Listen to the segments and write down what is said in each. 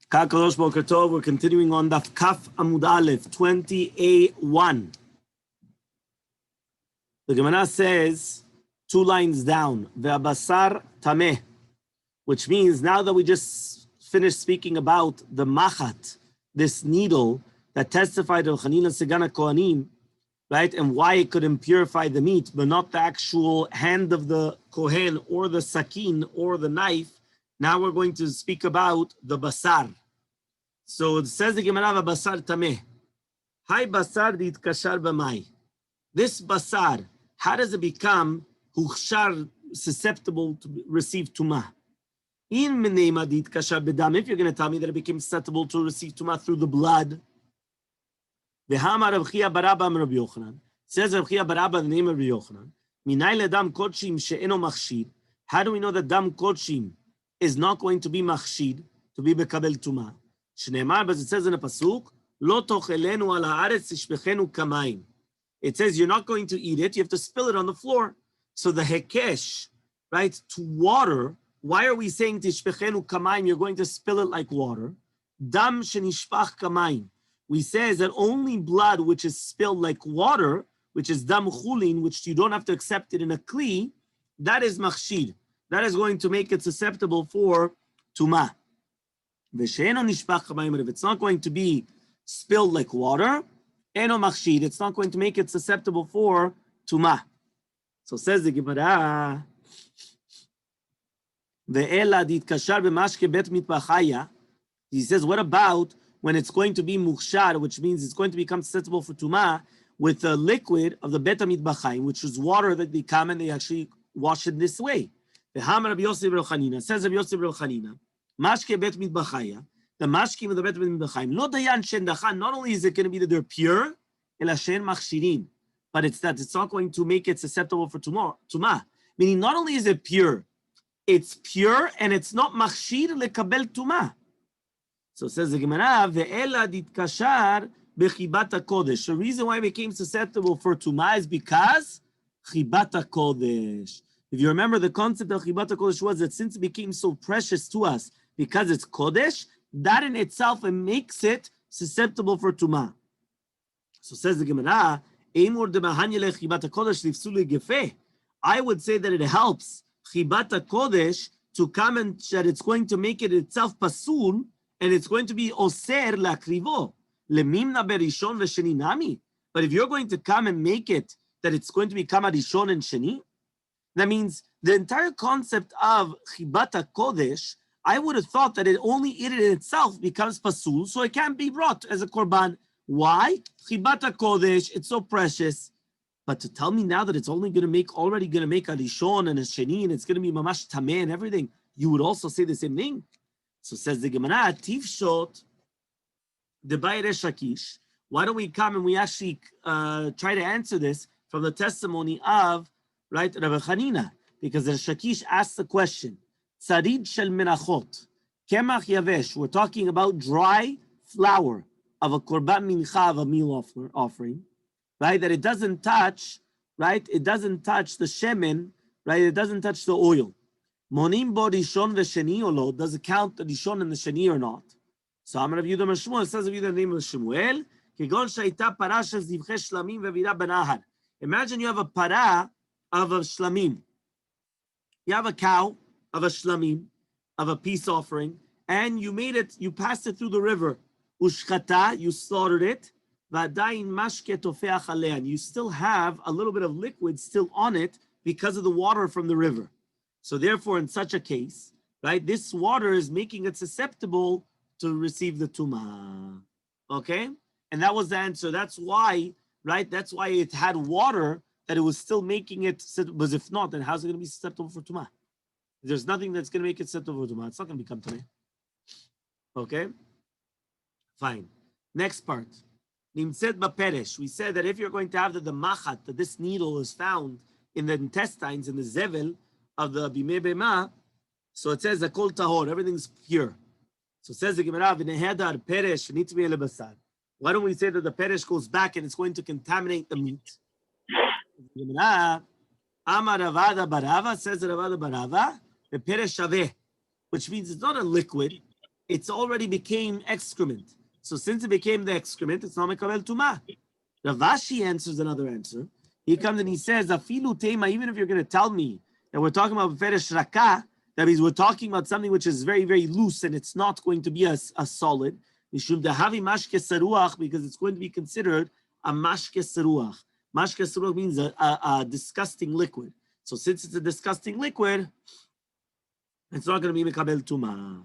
Kakadosh Boker Tov, we're continuing on Daf Kaf Amud Aleph, 20a1. The Gemara says, 2 lines down, Ve'abasar tameh, which means now that we just finished speaking about the machat, this needle that testified of Chanina Segana Kohanim, right, and why it could impurify the meat, but not the actual hand of the Kohen or the sakin or the knife. Now we're going to speak about the basar. So it says the Gemara, basar tameh. Hai basar ditkashar b'mai. This basar, how does it become huchshar, susceptible to receive tumah? In menema ditkashar b'dam, if you're going to tell me that it became susceptible to receive tumah through the blood, v'hamar Rav Chia bar Abba Rabbi Yochanan. Says Rav Chia bar Abba, the name of Rabbi Yochanan. Minay ledam kodshim she'eno machshir. How do we know that dam kodshim is not going to be machshid, to be bekabel tumah? Shneimar, but it says in a pasuk, lo tochelenu al haaretz tishpechenu kamayim. It says you're not going to eat it, you have to spill it on the floor. So the hekesh, right, to water, why are we saying tishpechenu kamayim, you're going to spill it like water? Dam shenishpach kamayim. We say that only blood which is spilled like water, which is dam chulin, which you don't have to accept it in a kli, that is machshid. That is going to make it susceptible for tumah. If it's not going to be spilled like water, eno machshid, it's not going to make it susceptible for tumah. So says the Gemara, he says, what about when it's going to be mukhshar, which means it's going to become susceptible for tumah with the liquid of the bet mitbachayim, which is water that they come and they actually wash it this way. The Hamar Rabbi Yosef Bar Chanina says Rabbi Yosef Bar Chanina, mashke bet mitbachaya, the mashkim of the bet mitbachayim, lo dayan shen dachan. Not only is it going to be that they're pure, ela shen machshirin, but it's that it's not going to make it susceptible for tumah. Meaning, not only is it pure, it's pure and it's not machshir lekabel tumah. So says the Gemara, ve'ela ditkashar bechibat kodesh. The reason why it became susceptible for tumah is because chibat kodesh. If you remember, the concept of chibat kodesh was that since it became so precious to us because it's kodesh, that in itself it makes it susceptible for tumah. So says the Gemara, I would say that it helps chibat kodesh to come and that it's going to make it itself pasul, and it's going to be oser lakrivo lemimna berishon v'sheni nami. But if you're going to come and make it that it's going to become a rishon and sheni, that means the entire concept of chibata kodesh, I would have thought that it only in itself becomes pasul, so it can't be brought as a korban. Why? Chibata kodesh, it's so precious. But to tell me now that it's already going to make a rishon and a sheni, and it's going to be mamash tameh and everything, you would also say the same thing. So says the Gemara, tifshot the bayre shakish. Why don't we come and we actually try to answer this from the testimony of, right, Rabbi Chanina? Because the Shakish asked the question, Tzarid shel menachot, kemach yavesh. We're talking about dry flour of a korban mincha, of a meal offering, right? That it doesn't touch, right? It doesn't touch the shemen, right? It doesn't touch the oil. Monim bo rishon v'sheni or lo? Does it count the rishon and the sheni or not? So Amar Rav Yehuda bar Shmuel, it says Rav Yehuda the name of Shmuel, kegon shaita para shel zivchei shlamim v'vira benahar. Imagine you have a para of a shlamim. You have a cow of a shlamim, of a peace offering, and you made it, you passed it through the river. Ushchata, you slaughtered it. V'adayin mashke tofeach aleh, and you still have a little bit of liquid still on it because of the water from the river. So therefore, in such a case, right, this water is making it susceptible to receive the tumah. Okay? And that was the answer. That's why, right, that's why it had water, that it was still making it, because if not, then how's it going to be susceptible for tumah? There's nothing that's going to make it susceptible for tumah. It's not going to become tumah. Okay? Fine. Next part. Nimtzet b'peresh. We said that if you're going to have the machat, that this needle is found in the intestines, in the zevel of the bimei bema, so it says akol tahor, everything's pure. So it says the Gemara, v'nehedar peresh nitmi elebasar. Why don't we say that the peresh goes back and it's going to contaminate the meat? The Gemara, Amar Ravada Barava, says Ravada Barava, the peresh shaveh, which means it's not a liquid, it's already became excrement. So since it became the excrement, it's not mekabel tumah. Rav Ashi answers another answer. He comes and he says, "Afilu tema." Even if you're going to tell me that we're talking about feresh raka, that means we're talking about something which is very, very loose and it's not going to be a solid. Mishum dehavi mashke seruach, because it's going to be considered a mashke seruach. Mashke seruach means a disgusting liquid. So since it's a disgusting liquid, it's not going to be mekabel tumah.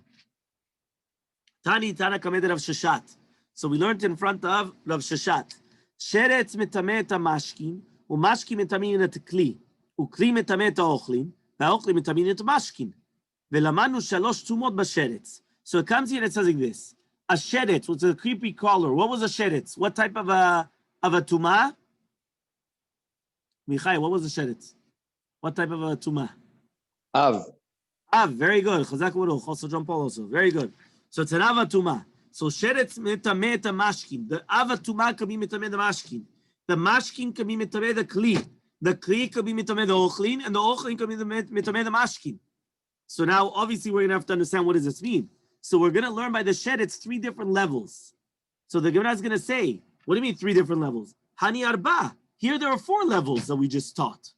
Tani Tana Kamed Rav Sheshat. So we learned in front of Rav Sheshat. Sheretz metameh et hamashkin, umashkin metamin et kli, ukli metameh et haochlim, והאוכלים מטמאים את המשkin. ולמדנו שלוש תומות בשרץ. So it comes here and it says like this. A sheretz, which is a creepy crawler. What was a sheretz? What type of a tumah? Michai, what was a sheretz? What type of a tumah? Av. Av, very good. Chazak Baruch, also John Paul also. Very good. So it's an Ava Tumah. So Sheretz metameh et hamashkin. The Ava Tumah can be metameh the mashkin. The mashkin can be metameh the kli. The kli can be metameh the ochlin, and the ochlin can be metameh the mashkin. So now, obviously, we're going to have to understand what does this mean. So we're going to learn by the Sheretz 3 different levels. So the Gemara is going to say, what do you mean 3 different levels? Hani arba. Here there are 4 levels that we just taught.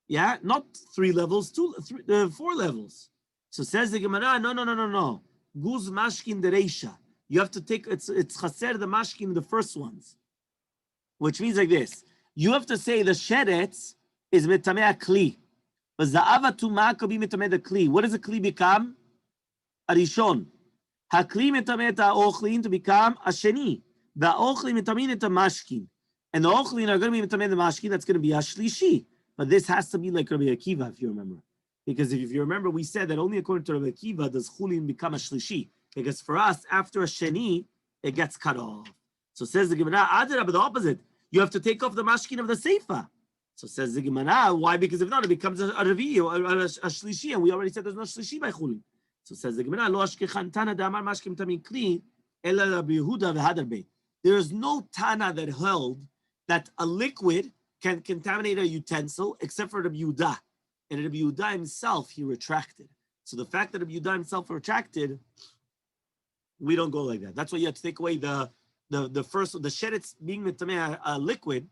Yeah, not 3 levels, 4 levels. So says the Gemara, no. Guz mashkin dereisha. You have to take, it's chaser the mashkin, the first ones. Which means like this. You have to say the sheretz is metameh kli. But the ava tumah could be metameh the kli. What does the kli become? A rishon. Hakli metameh et ha'ochlin to become a sheni. The ochlin metameh et mashkin. And the ochlin are going to be metameh the mashkin, that's going to be a shlishi. But this has to be like Rabbi Akiva, if you remember. Because if you remember, we said that only according to Rabbi Akiva does chulin become a shlishi. Because for us, after a sheni, it gets cut off. So says the Gemara, Adarab, the opposite. You have to take off the mashkin of the seifa. So says the Gemara, why? Because if not, it becomes a revi, or a shlishi, and we already said there's no shlishi by chulin. So says the Gemara, Lo ashkechan tana damar mashkim tamin kli, ela Rabbi Yehuda v'hadar beit. There is no tana that held that a liquid can contaminate a utensil, except for Rabbi Yehuda. And Rabbi Yehuda himself, he retracted. So the fact that Rabbi Yehuda himself retracted, we don't go like that. That's why you have to take away the first, the sheretz being mitameh a liquid,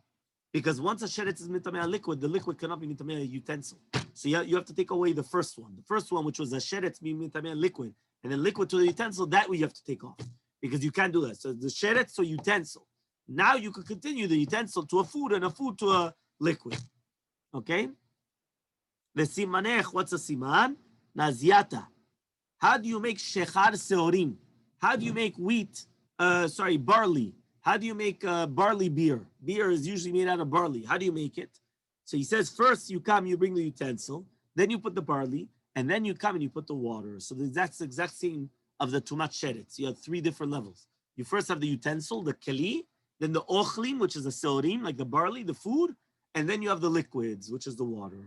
because once a sheretz is mitameh a liquid, the liquid cannot be mitameh a utensil. So you have to take away the first one. The first one, which was a sheretz being mitameh a liquid, and then liquid to the utensil, that we have to take off, because you can't do that. So the sheretz to utensil. Now you could continue the utensil to a food and a food to a liquid. Okay? The simanech, what's a siman? Naziata. How do you make shechar seorim? How do you make barley? How do you make barley beer? Beer is usually made out of barley. How do you make it? So he says, first you come, you bring the utensil, then you put the barley, and then you come and you put the water. So that's the exact same of the tumat sheretz. You have 3 different levels. You first have the utensil, the keli, then the ochlim, which is the seorim, like the barley, the food, and then you have the liquids, which is the water.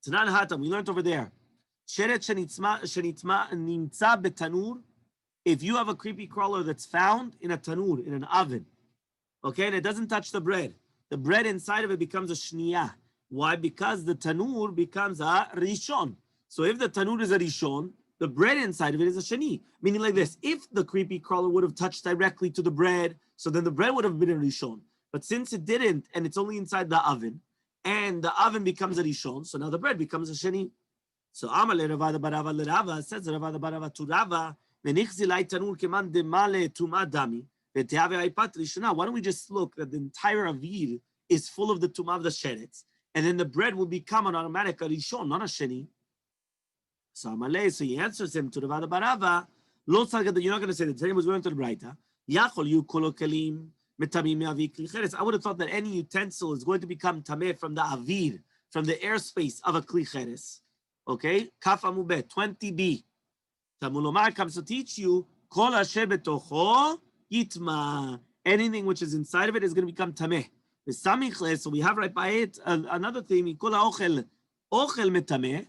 Tanan hatam, we learned over there. Sheretz shenitma nimtza betanur. If you have a creepy crawler that's found in a tanur, in an oven, okay, and it doesn't touch the bread inside of it becomes a shniya. Why? Because the tanur becomes a rishon. So if the tanur is a rishon, the bread inside of it is a sheni. Meaning like this, if the creepy crawler would have touched directly to the bread, so then the bread would have been a rishon. But since it didn't, and it's only inside the oven, and the oven becomes a rishon, so now the bread becomes a sheni. So Amale Ravada Barava Lerava says Ravada Barava to Rava, Venichzilai Tanur Keman de Male Tuma Dami, Veteave Aipat Rishona. Why don't we just look that the entire avir is full of the Tumah of the Sheretz, and then the bread will become an automatic a rishon, not a sheni. So Amale, so he answers him to Ravada Barava, Lo Tzargad, you're not going to say that. Today was going to the Braita. Yachol you kolokelim. I would have thought that any utensil is going to become tameh from the avir, from the airspace of a kli cheres. Okay? Kaf amubet, 20b. Tamulomar comes to teach you, kol asher betocho yitma. Anything which is inside of it is going to become tameh. So we have right by it another thing, kol ha'ochel metameh,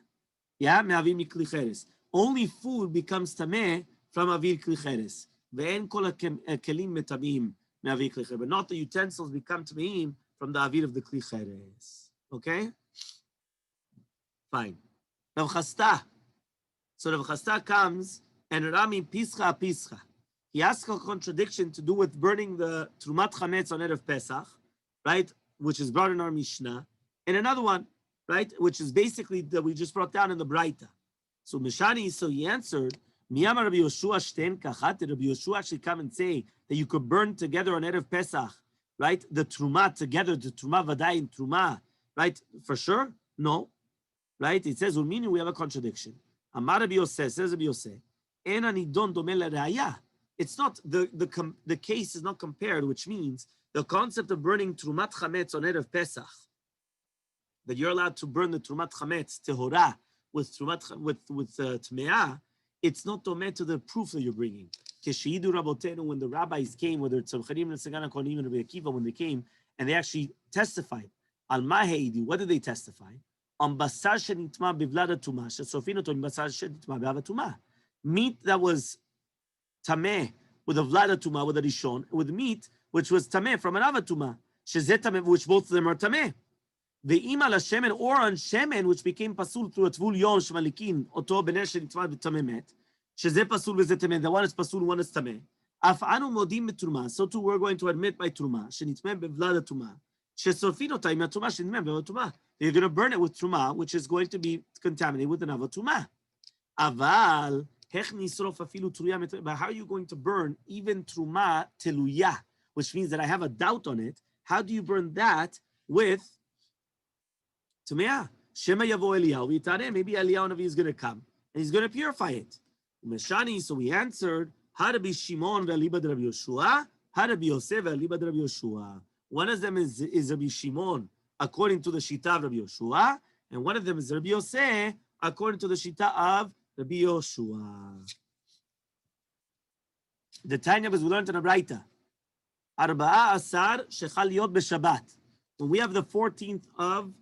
yeah, me'avir mikli cheres. Only food becomes tameh from avir kli cheres. Ve'en kol ha'kelim metamim. But not the utensils become tamim from the avir of the kli cheres. Okay? Fine. Rav Chasta. So Rav Chasta comes and Rami Pischa Pischa. He asks a contradiction to do with burning the Trumat Chametz on Erev Pesach, right? Which is brought in our Mishnah. And another one, right? Which is basically that we just brought down in the Braita. So Mishani, so he answered, Miyama Rabbi Yoshua Shten Kachat. Did Rabbi Yoshua actually come and say that you could burn together on Erev Pesach, right? The Truma together, the Truma Vadai and Truma, right? For sure? No. Right? It says, meaning we have a contradiction. Amar Rabbi Yosef, says Rabbi Yosef, Ena nidon domeh l'raya. It's not, the case is not compared, which means the concept of burning Trumat Chametz on Erev Pesach, that you're allowed to burn the Trumat Chametz, Tehorah, with Tmeah, it's not domeh to the proof that you're bringing. Keshidu Rabotenu, when the rabbis came, whether it's Tzemchanim, Nesagana, Kohanim, and Rabbi Akiva, when they came, and they actually testified, Al Maheidu, what did they testify? On basar shenitma bivlada tuma, shesofin oto basar shenitma be'ava tuma. Meat that was tameh with a vlada tuma, with a rishon, with meat which was tameh from an avatuma, shezet tameh, which both of them are tameh. Ve'ima la shemen, or on shemen, which became pasul through a tvul yon shmalikin, oto bener shenitma b'tameh met, shezet pasul v'zet tameh. The one is pasul, one is tameh. Af anu modim b'truma. So too we're going to admit by truma shenitma bivlada tuma. You're going to burn it with truma, which is going to be contaminated with another truma. Aval, but how are you going to burn even truma teluya, which means that I have a doubt on it? How do you burn that with tumeah? Shema yavo Eliyahu, maybe Eliyahu Navi is going to come and he's going to purify it. Meshani, so we answered, how to be Shimon ve'aliba de Rabbi Yoshua, how to be Yosef ve'aliba de Rabbi Yoshua. One of them is Rabbi Shimon, according to the Shita of Rabbi Yoshua, and one of them is Rabbi Yosef, according to the Shita of Rabbi Yoshua. The Tanya was we learned in a Braita. Arba'a Asar Shechal Yot b'Shabbat. When we have the 14th of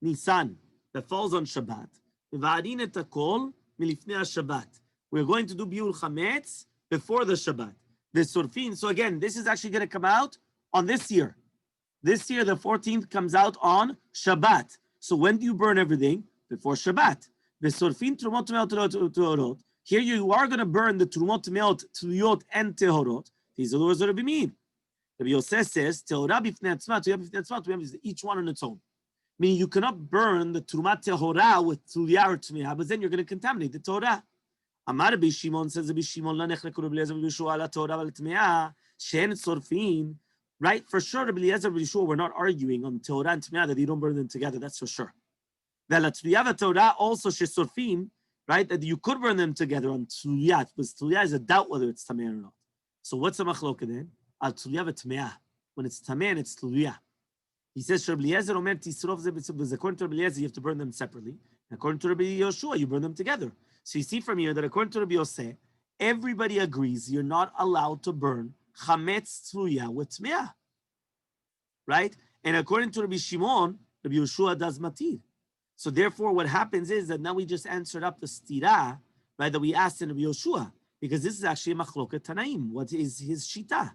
Nisan that falls on Shabbat, V'adin et hakol milifnei Shabbat. We're going to do Biur Chametz before the Shabbat. The Surfin. So again, this is actually going to come out on this year. This year, the 14th comes out on Shabbat. So when do you burn everything? Before Shabbat. The Sorfin Trumot Tehorot. Here you are going to burn the Trumot Tehorot and Tehorot. These are the words that Rabbi mean. Rabbi Yosef says, Tehorah b'fnei atzma, Tehorah b'fnei atzma, we have each one on its own. Meaning you cannot burn the Trumat Tehorah with Tuliyah or Tmeah, but then you're going to contaminate the Torah. Amar Rabbi Shimon, says Rabbi Shimon, La nechleku Rabbi Eliezer v'Yeshua la Torah v'al Tmeah, she'en Sorfin. Right? For sure, Rabbi Eliezer and Rabbi Yeshua were not arguing on Torah and Tmeah that you don't burn them together. That's for sure. Ve'la Torah also shesorfim, right? That you could burn them together on Tzluyah, because Tzluyah is a doubt whether it's Tameh or not. So what's the machloka then? Al Tzluyah ve'Tmeah. When it's Tameh and it's Tzluyah. He says, Rabbi Eliezer omer tisrof ze b'tzibuz. According to Rabbi Eliezer, you have to burn them separately. According to Rabbi Yeshua, you burn them together. So you see from here that according to Rabbi Yosef, everybody agrees you're not allowed to burn chametz tzluyah with tmeah, right? And according to Rabbi Shimon, Rabbi Yeshua does matir. So therefore, what happens is that now we just answered up the stira, right, that we asked in Rabbi Yeshua, because this is actually a machloket tanaim. What is his shita?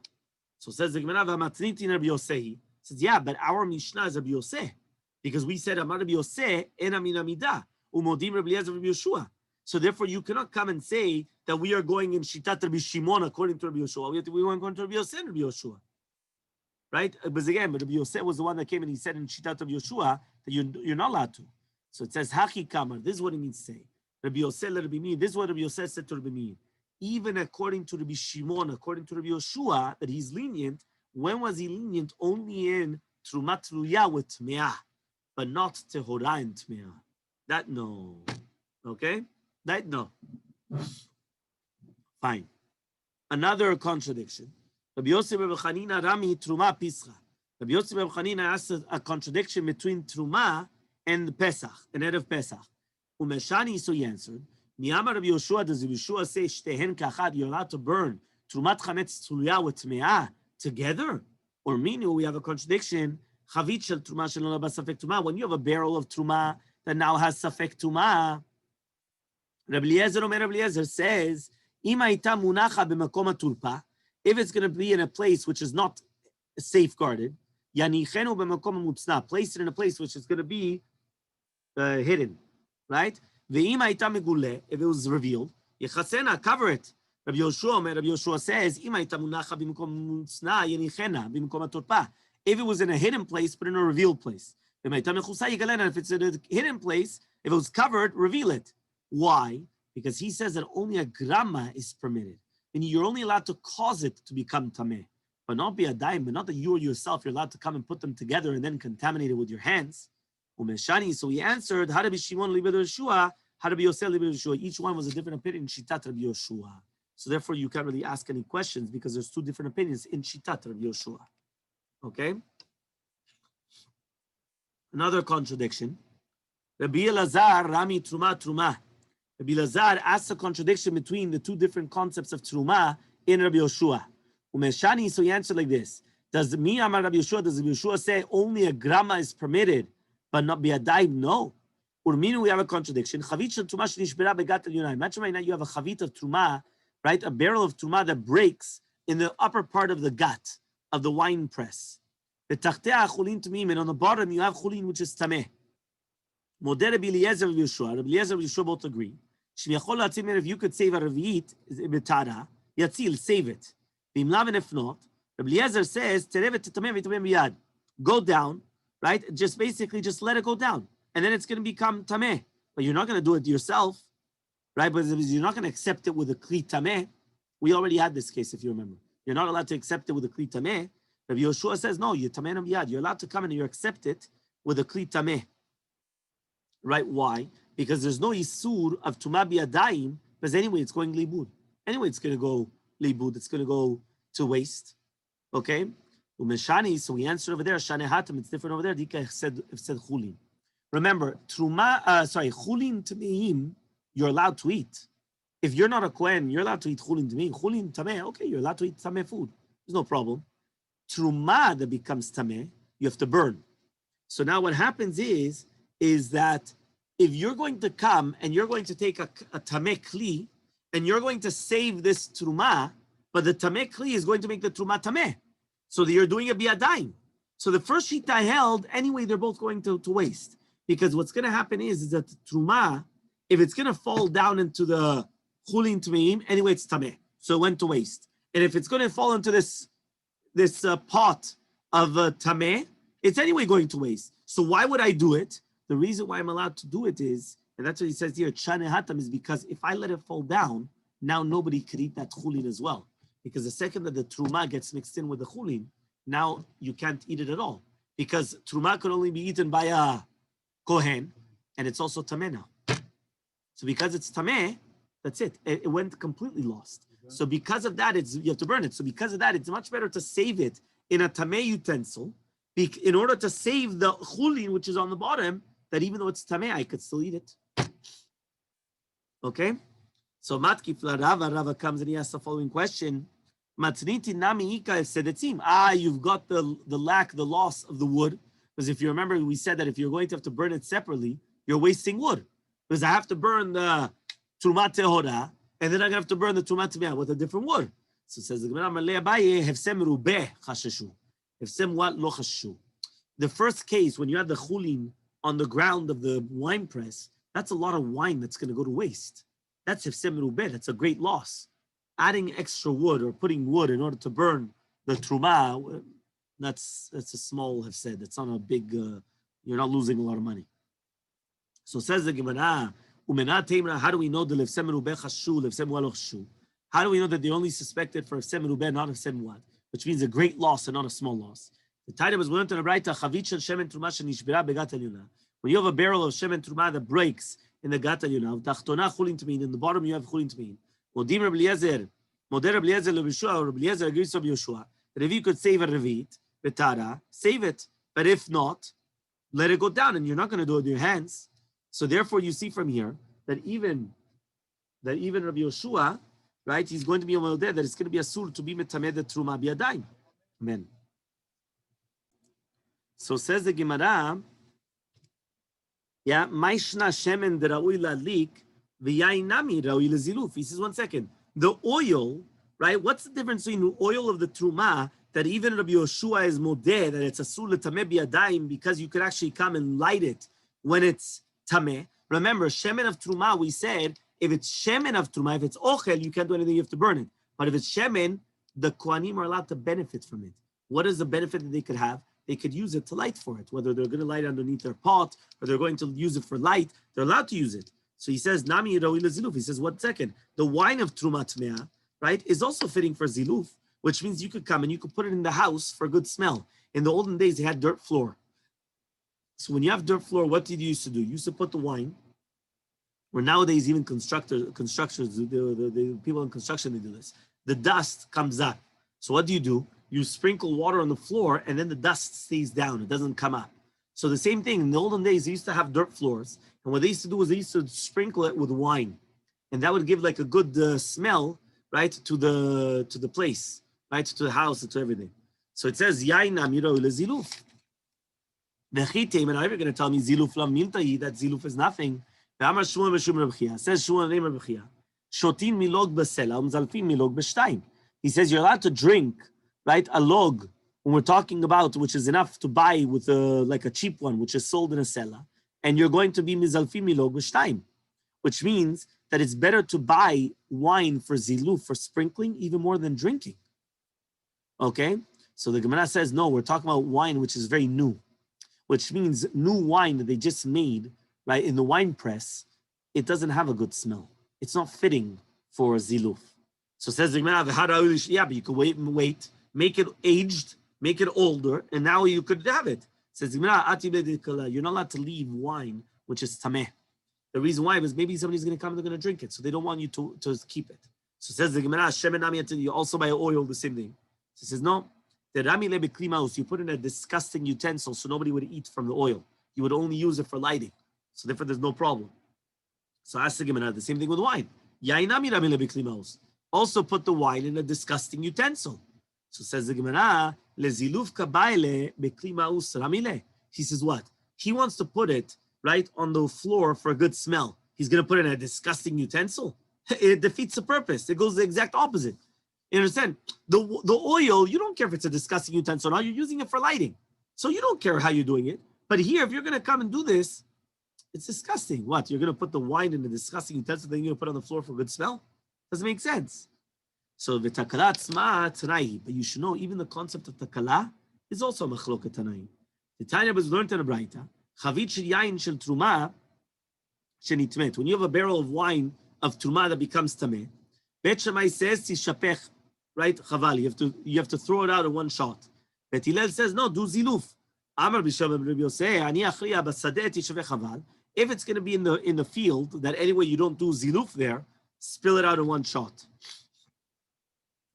So says the Gemara, "V'matniti Rabbi Yosef." Says, yeah, but our Mishnah is Rabbi Yosef, because we said Amar Rabbi Yosef en amina midah umodim Rabbi Eliezer Rabbi Yeshua. So therefore, you cannot come and say that we are going in Shitat Rabbi Shimon according to Rabbi Yeshua. We were going to Rabbi Yosef and Rabbi Yeshua. Right? But again, Rabbi Yosef was the one that came and he said in Shitat Rabbi Yeshua that you're not allowed to. So it says, Hachi Kamar. This is what it means to say. Rabbi Yosef let Rabbi Meir. This is what Rabbi Yosef said to Rabbi Meir. Even according to Rabbi Shimon, according to Rabbi Yeshua, that he's lenient. When was he lenient? Only in Trumat Ruya with Tmeah, but not Tehorah and Tmeah. That no. Okay? That no. Fine. Another contradiction. Rabbi Yosef Bar Chanina Rami Truma Pischa. Rabbi Yosef Bar Chanina asked a contradiction between Truma and the Pesach, and Erev Pesach. Umeshani, so he answered, Miyama Rabbi Yoshua, does Rabbi Yoshua say, Shtehen kachad, you're allowed to burn Trumat Chametz Tzuliyah with Tmeah together? Or meaning we have a contradiction, Chavit shel Truma shel Lo Safek Tuma, when you have a barrel of Truma that now has Safek Tuma, Rabbi Eliezer says, Ima ita munacha b'makom ha'turpa, if it's going to be in a place which is not safeguarded, yanichenu b'makom ha'mutzna, place it in a place which is going to be hidden, right? Ve'ima ita meguleh, if it was revealed, Yechasena, cover it. Rabbi Yoshua says, if it was in a hidden place, put it in a revealed place. If it's in a hidden place, if it was covered, reveal it. Why? Because he says that only a grama is permitted. Meaning you're only allowed to cause it to become tameh. But not be a daim, but not that you or yourself, you're allowed to come and put them together and then contaminate it with your hands. So he answered, how to be Shimon liber Yeshua, how to be Yosef liber Yeshua. Each one was a different opinion in Shitat Rabbi Yoshua. So therefore you can't really ask any questions because there's two different opinions in Shitat Rabbi Yoshua. Okay? Another contradiction. Rabbi Elazar, Rami Truma, Truma. Rabbi Elazar asks a contradiction between the two different concepts of Truma in Rabbi Yoshua. Umeshani, so he answered like this. Does Rabbi Yoshua say only a grama is permitted, but not be a daim? No. Urminu, we have a contradiction. Imagine right now you have a chavit of Truma, right? A barrel of Truma that breaks in the upper part of the gut of the wine press. And on the bottom you have chulin, which is tameh. Moder Rabbi Eliezer and Yeshua. Rabbi Eliezer and Yeshua both agree. If you could save a revi'it, betara, yatzil, save it. If not, Rabbi Eliezer says, go down, right? Just basically just let it go down. And then it's going to become tameh. But you're not going to do it yourself, right? But you're not going to accept it with a kli tameh. We already had this case, if you remember. You're not allowed to accept it with a kli tameh. Rabbi Yoshua says, no, you're tameh biyad. You're allowed to come in and you accept it with a kli tameh. Right? Why? Because there's no isur of tuma biyadayim, because anyway, it's going libud. Anyway, it's going to go libud. It's going to go to waste. Okay? Umeshani, so we answered over there, shane hatam, it's different over there. Dika said chulin. Remember, chulin tameim, you're allowed to eat. If you're not a kohen, you're allowed to eat chulin tameim. Chulin tameh, okay, you're allowed to eat tameh food. There's no problem. Truma that becomes tameh, you have to burn. So now what happens is that if you're going to come and you're going to take a tameh kli and you're going to save this truma, but the tameh kli is going to make the truma tameh. So you're doing a biyadayim. So the first sheet I held, anyway, they're both going to waste. Because what's going to happen is that the truma, if it's going to fall down into the chulin tmeim, anyway, it's tameh. So it went to waste. And if it's going to fall into this pot of tameh, it's anyway going to waste. So why would I do it? The reason why I'm allowed to do it is, and that's what he says here, Chane Hatam, is because if I let it fall down, now nobody could eat that chulin as well. Because the second that the truma gets mixed in with the chulin, now you can't eat it at all. Because truma could only be eaten by a kohen, and it's also tameh now. So because it's tameh, that's it. It went completely lost. So because of that, you have to burn it. So because of that, it's much better to save it in a tameh utensil, in order to save the chulin, which is on the bottom, that even though it's tameh, I could still eat it. Okay? So Matkif la Rava comes and he asks the following question. Matniti nami ika sedetzim. You've got the loss of the wood. Because if you remember, we said that if you're going to have to burn it separately, you're wasting wood. Because I have to burn the trumat tehora, and then I'm going to have to burn the trumat tameh with a different wood. So it says the Gemara, Malei Abaye, hefsem rubeh chasheshu. Hefsem what lo chasheshu. The first case, when you have the chulin on the ground of the wine press, that's a lot of wine that's going to go to waste. That's hefsem rubeh. That's a great loss. Adding extra wood or putting wood in order to burn the truma, that's a small hefsed. It's not a big, you're not losing a lot of money. So says the Gemara, how do we know the hefsem rubeh chashu, hefsem wa lo chashu? How do we know that they only suspected for hefsem rubeh, not hefsem what? Which means a great loss and not a small loss. The title was learned in a writer, chavit shel shemen truma shenishbera begat alyuna. When you have a barrel of shemen truma that breaks in the gat alyuna, tachtona chulin tmein, in the bottom you have chulin tmein. Modim Rabbi Eliezer, Moder Rabbi Eliezer leByeshua, or Rabbi Eliezer agrees to Yeshua. That if you could save a revit, betara, save it. But if not, let it go down, and you're not going to do it with your hands. So therefore, you see from here that even Rabbi Yeshua, right, he's going to be a modeh that it's going to be asur to be metamed truma biyadayim. Amen. So says the Gemara, Maishna shemen deraui lalik v'yain nami raui leziluf. He says, 1 second. The oil, right? What's the difference between the oil of the truma that even Rabbi Yoshua is modeh, that it's asur letameh biyadayim because you could actually come and light it when it's tameh? Remember, shemen of truma, we said, If it's shemen of truma, if it's ochel, you can't do anything, you have to burn it. But if it's shemen, the kohanim are allowed to benefit from it. What is the benefit that they could have? They could use it to light for it, whether they're going to light it underneath their pot or they're going to use it for light, they're allowed to use it. So he says, Nami Roi Ziluf. He says, 1 second. The wine of Truma Tmeah, right, is also fitting for Ziluf, which means you could come and you could put it in the house for a good smell. In the olden days, they had dirt floor. So when you have dirt floor, what did you used to do? You used to put the wine, or nowadays even constructors, the people in construction, they do this. The dust comes up. So what do? You sprinkle water on the floor and then the dust stays down. It doesn't come up. So the same thing, in the olden days, they used to have dirt floors. And what they used to do was they used to sprinkle it with wine. And that would give like a good smell, right, to the place, right, to the house, to everything. So it says, Yain amiro leziluf. V'chitem, and are you going to tell me ziluf lam miltai, that ziluf is nothing? V'amar Shmuel v'shum Reb Chia. Says Shmuel name Reb Chia. Shotin milog b'sela, umzalfin milog b'shtayim. He says you're allowed to drink, right, a log, when we're talking about, which is enough to buy with like a cheap one, which is sold in a cellar, and you're going to be mizalfin milog b'shtayim, which means that it's better to buy wine for ziluf, for sprinkling, even more than drinking. Okay? So the Gemara says, no, we're talking about wine which is very new, which means new wine that they just made, right, in the wine press, it doesn't have a good smell. It's not fitting for ziluf. So says the Gemara, yeah, but you could wait, make it aged, make it older, and now you could have it. Says the Gemara, you're not allowed to leave wine which is tameh. The reason why is maybe somebody's going to come and they're going to drink it, so they don't want you to keep it. So says the Gemara, you also buy oil, the same thing. So it says, no, the rami lebe klimaus, you put in a disgusting utensil so nobody would eat from the oil. You would only use it for lighting. So therefore there's no problem. So ask the Gemara, the same thing with wine. Yainami rami lebe klimaus. Also put the wine in a disgusting utensil. So says the Gemara, leziluf kabaile beklimaus ramile. He says what? He wants to put it right on the floor for a good smell. He's going to put it in a disgusting utensil. It defeats the purpose. It goes the exact opposite. You understand? The oil, you don't care if it's a disgusting utensil or not. You're using it for lighting. So you don't care how you're doing it. But here, if you're going to come and do this, it's disgusting. What? You're going to put the wine in a disgusting utensil, then you're going to put it on the floor for good smell? Doesn't make sense. So the takala tzma tanai. But you should know, even the concept of takala is also machloket tanai. The Tanya was learned in a Braita. Chavit shel yain shel truma shenitmet. When you have a barrel of wine of truma that becomes tameh, Bet Shammai says tishapech, right? Chaval, you have to throw it out in one shot. Bet Hillel says no, do ziluf. Amar b'Shem Rabbi Yosei ani achriya basadeh tishapech chaval. If it's going to be in the field, that anyway you don't do ziluf there, spill it out in one shot.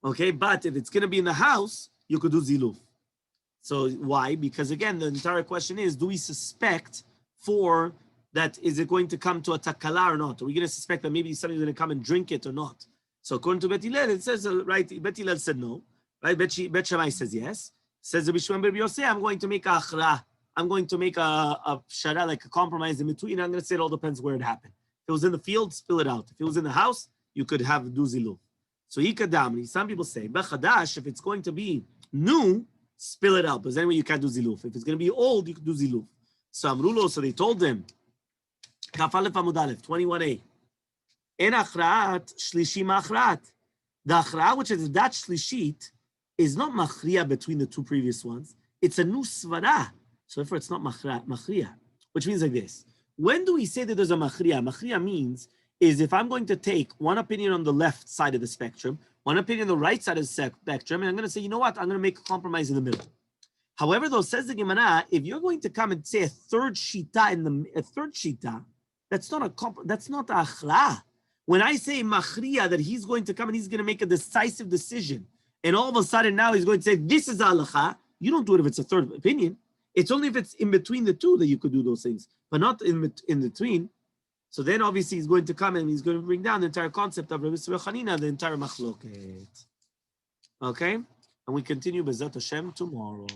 Okay, but if it's going to be in the house, you could do ziluf. So why? Because again, the entire question is, do we suspect for that, is it going to come to a takala or not? Are we going to suspect that maybe somebody's going to come and drink it or not? So according to Bet Hillel, it says, right, Bet Hillel said no. Right, Bet Shammai says yes. Says the Bishwan Rabbi Yosei, I'm going to make a achra. I'm going to make a shara, like a compromise in between. I'm going to say it all depends where it happened. If it was in the field, spill it out. If it was in the house, you could have do ziluf. So Yikadamri, some people say, Bechadash, if it's going to be new, spill it out. Because anyway, you can't do ziluf. If it's going to be old, you can do ziluf. So Amrulo, so they told him, Kaf Aleph Amud Aleph, 21a. En achraat shlishim achraat. The achraat, which is that shlishit, is not machriya between the two previous ones. It's a new svara. So therefore, it's not machriya, which means like this. When do we say that there's a machriya? Machriya means is if I'm going to take one opinion on the left side of the spectrum, one opinion on the right side of the spectrum, and I'm going to say, you know what? I'm going to make a compromise in the middle. However, though, says the Gemara, if you're going to come and say a third shita, that's not a achra. When I say machriya, that he's going to come and he's going to make a decisive decision, and all of a sudden now he's going to say, this is halacha, you don't do it if it's a third opinion. It's only if it's in between the two that you could do those things, but not in between. So then obviously he's going to come and he's going to bring down the entire concept of Rabbi Chanina, the entire machloket. Okay? And we continue B'ezrat Hashem tomorrow.